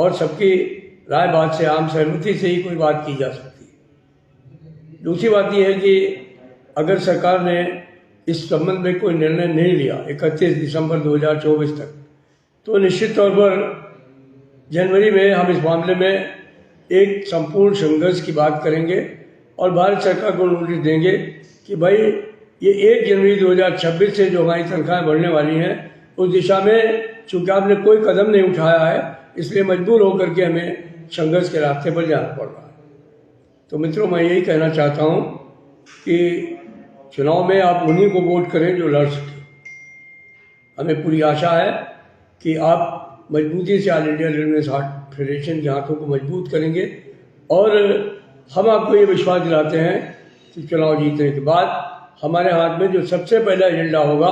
और सबकी राय बात से, आम सहमति से ही कोई बात की जा सकती है। दूसरी बात यह है कि अगर सरकार ने इस संबंध में कोई निर्णय नहीं लिया 31 दिसंबर 2024 तक, तो निश्चित तौर पर जनवरी में हम इस मामले में एक संपूर्ण संघर्ष की बात करेंगे और भारत सरकार को नोटिस देंगे कि भाई ये 1 जनवरी 2026 से जो हमारी तनख्वाहें बढ़ने वाली हैं उस दिशा में चूंकि आपने कोई कदम नहीं उठाया है, इसलिए मजबूर होकर के हमें संघर्ष के रास्ते पर जाना पड़ रहा है। तो मित्रों, मैं यही कहना चाहता हूँ कि चुनाव में आप उन्हीं को वोट करें जो लड़ सके। हमें पूरी आशा है कि आप मजबूती से ऑल इंडिया रेलवे फेडरेशन के हाथों को मजबूत करेंगे और हम आपको ये विश्वास दिलाते हैं कि चुनाव जीतने के बाद हमारे हाथ में जो सबसे पहला एजेंडा होगा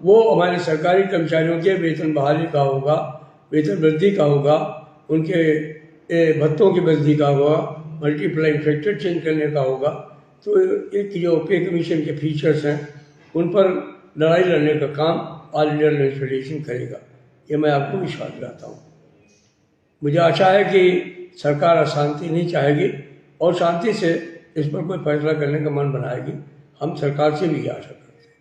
वो हमारे सरकारी कर्मचारियों के वेतन बहाली का होगा, वेतन वृद्धि का होगा, उनके भत्तों की वृद्धि का होगा, मल्टीप्लाइंग फैक्टर चेंज करने का होगा। तो एक जो पे कमीशन के फीचर्स हैं उन पर लड़ाई लड़ने का काम ऑल इंडिया रेलवे फेडरेशन करेगा, ये मैं आपको विश्वास दिलाता हूँ। मुझे आशा है कि सरकार अशांति नहीं चाहेगी और शांति से इस पर कोई फैसला करने का मन बनाएगी। हम सरकार से भी आशा करते हैं।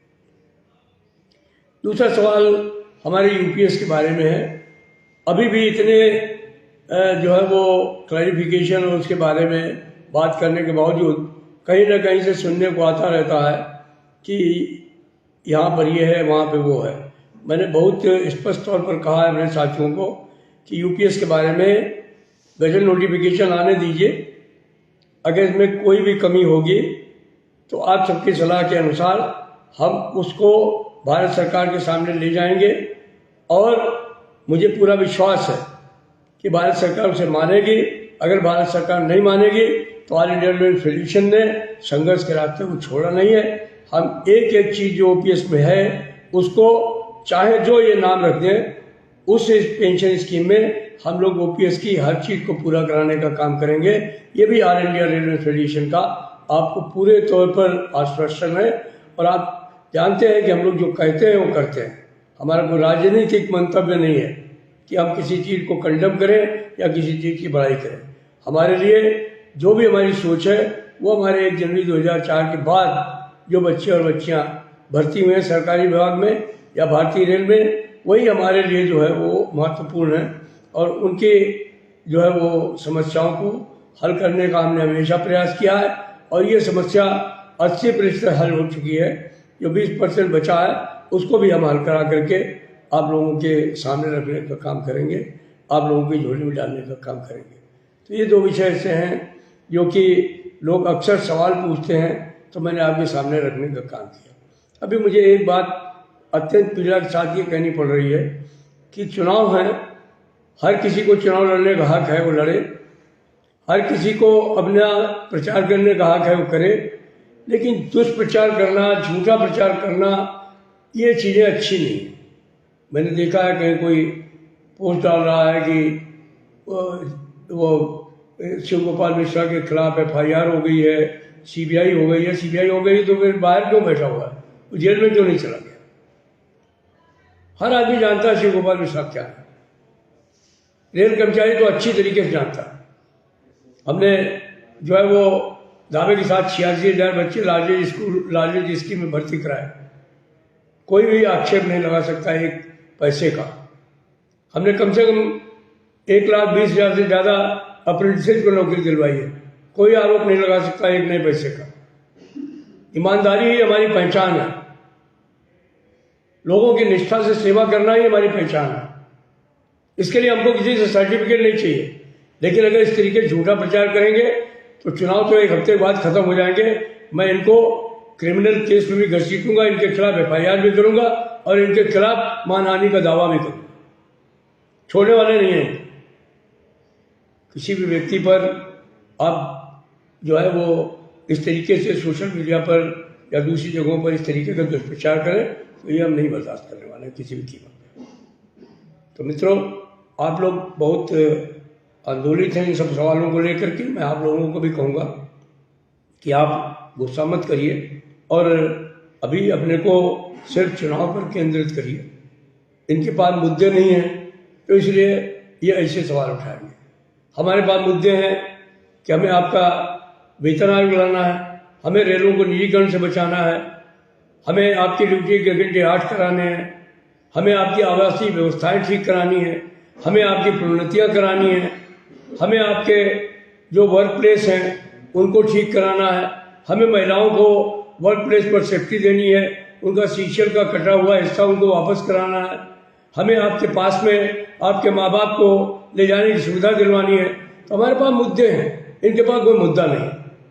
दूसरा सवाल हमारे यूपीएस के बारे में है। अभी भी इतने जो है वो क्लैरिफिकेशन और उसके बारे में बात करने के बावजूद कहीं ना कहीं से सुनने को आता रहता है कि यहाँ पर ये है, वहाँ पे वो है। मैंने बहुत स्पष्ट तौर पर कहा है अपने साथियों को कि यूपीएस के बारे में गजट नोटिफिकेशन आने दीजिए, अगर इसमें कोई भी कमी होगी तो आप सबकी सलाह के अनुसार हम उसको भारत सरकार के सामने ले जाएंगे और मुझे पूरा विश्वास है कि भारत सरकार उसे मानेगी। अगर भारत सरकार नहीं मानेगी तो ऑल इंडिया रेलवे फेडरेशन ने संघर्ष के रास्ते को छोड़ा नहीं है। हम एक एक चीज़ जो ओपीएस में है उसको चाहे जो ये नाम रख दें, उस पेंशन स्कीम में हम लोग ओपीएस की हर चीज़ को पूरा कराने का काम करेंगे। ये भी ऑल इंडिया रेलवे फेडरेशन का आपको पूरे तौर पर आश्वासन है और आप जानते हैं कि हम लोग जो कहते हैं वो करते हैं। हमारा कोई राजनीतिक मंतव्य नहीं है कि हम किसी चीज़ को कंडम करें या किसी चीज़ की बड़ाई करें। हमारे लिए जो भी हमारी सोच है वो हमारे 1 जनवरी 2004 के बाद जो बच्चे और बच्चियां भर्ती हुए हैं सरकारी विभाग में या भारतीय रेल में, वही हमारे लिए जो है वो महत्वपूर्ण है और उनके जो है वो समस्याओं को हल करने का हमने हमेशा प्रयास किया है और ये समस्या 80% हल हो चुकी है। जो 20% बचा है उसको भी हम हल करा करके आप लोगों के सामने रखने का काम करेंगे, आप लोगों की झोली में डालने का काम करेंगे। तो ये 2 विषय ऐसे हैं जो कि लोग अक्सर सवाल पूछते हैं, तो मैंने आपके सामने रखने का काम किया। अभी मुझे एक बात अत्यंत पीड़ा के साथ ये कहनी पड़ रही है कि चुनाव है, हर किसी को चुनाव लड़ने का हक है, वो लड़े, हर किसी को अपना प्रचार करने का हक है, वो करे, लेकिन दुष्प्रचार करना, झूठा प्रचार करना, ये चीज़ें अच्छी नहीं है। मैंने देखा है कहीं कोई पोस्ट डाल रहा है कि वो शिव गोपाल मिश्रा के खिलाफ FIR हो गई है, CBI हो गई है। CBI हो गई तो फिर बाहर क्यों बैठा हुआ है, वो जेल में क्यों नहीं चला गया? हर आदमी जानता है शिव गोपाल मिश्रा क्या है, रेल कर्मचारी तो अच्छी तरीके से जानता है। हमने जो है वो दावे के साथ 86,000 बच्चे लार्जेस्ट स्कीम में भर्ती कराए। कोई भी आक्षेप नहीं लगा सकता एक पैसे का। हमने कम से कम 1,20,000 से ज़्यादा अप्रेंटिस को नौकरी दिलवाई है। कोई आरोप नहीं लगा सकता एक नए पैसे का। ईमानदारी ही हमारी पहचान है, लोगों की निष्ठा से सेवा करना ही हमारी पहचान है। इसके लिए हमको किसी से सर्टिफिकेट नहीं चाहिए, लेकिन अगर इस तरीके से झूठा प्रचार करेंगे तो चुनाव तो 1 हफ्ते बाद खत्म हो जाएंगे। मैं इनको क्रिमिनल केस में भी घसीटूंगा, इनके खिलाफ FIR भी करूंगा और इनके खिलाफ मानहानि का दावा भी करूंगा। छोड़ने वाले नहीं हैं। किसी भी व्यक्ति पर आप जो है वो इस तरीके से सोशल मीडिया पर या दूसरी जगहों पर इस तरीके का दुष्प्रचार करें तो ये हम नहीं बर्दाश्त करने वाले किसी भी कीमत पर। तो मित्रों, आप लोग बहुत आंदोलित हैं इन सब सवालों को लेकर के। मैं आप लोगों को भी कहूँगा कि आप गुस्सा मत करिए और अभी अपने को सिर्फ चुनाव पर केंद्रित करिए। इनके पास मुद्दे नहीं हैं तो इसलिए ये ऐसे सवाल उठाएंगे। हमारे पास मुद्दे हैं कि हमें आपका वेतन आयोग लाना है, हमें रेलों को निजीकरण से बचाना है, हमें आपकी ड्यूटी के घंटे 8 कराने हैं, हमें आपकी आवासीय व्यवस्थाएं ठीक करानी है, हमें आपकी प्रोन्नतियाँ करानी है, हमें आपके जो वर्क प्लेस हैं उनको ठीक कराना है, हमें महिलाओं को वर्क प्लेस पर सेफ्टी देनी है, उनका सीशियल का कटा हुआ हिस्सा उनको वापस कराना है, हमें आपके पास में आपके माँ बाप को ले जाने की सुविधा दिलवानी है। तो हमारे पास मुद्दे हैं, इनके पास कोई मुद्दा नहीं,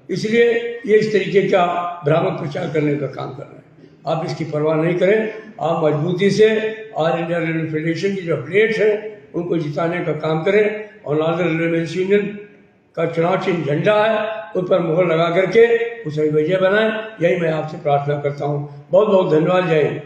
इसलिए ये इस तरीके का भ्रामक प्रचार करने का काम कर रहे हैं। आप इसकी परवाह नहीं करें, आप मजबूती से ऑल इंडिया रेलवे फेडरेशन की जो अपडेट्स हैं उनको जिताने का काम करें और नॉर्दर्न रेलवे यूनियन का चुनाव चिन्ह झंडा है उस पर मोहर लगा करके उसे विजय बनाएं। यही मैं आपसे प्रार्थना करता हूँ। बहुत बहुत धन्यवाद। जय हिंद।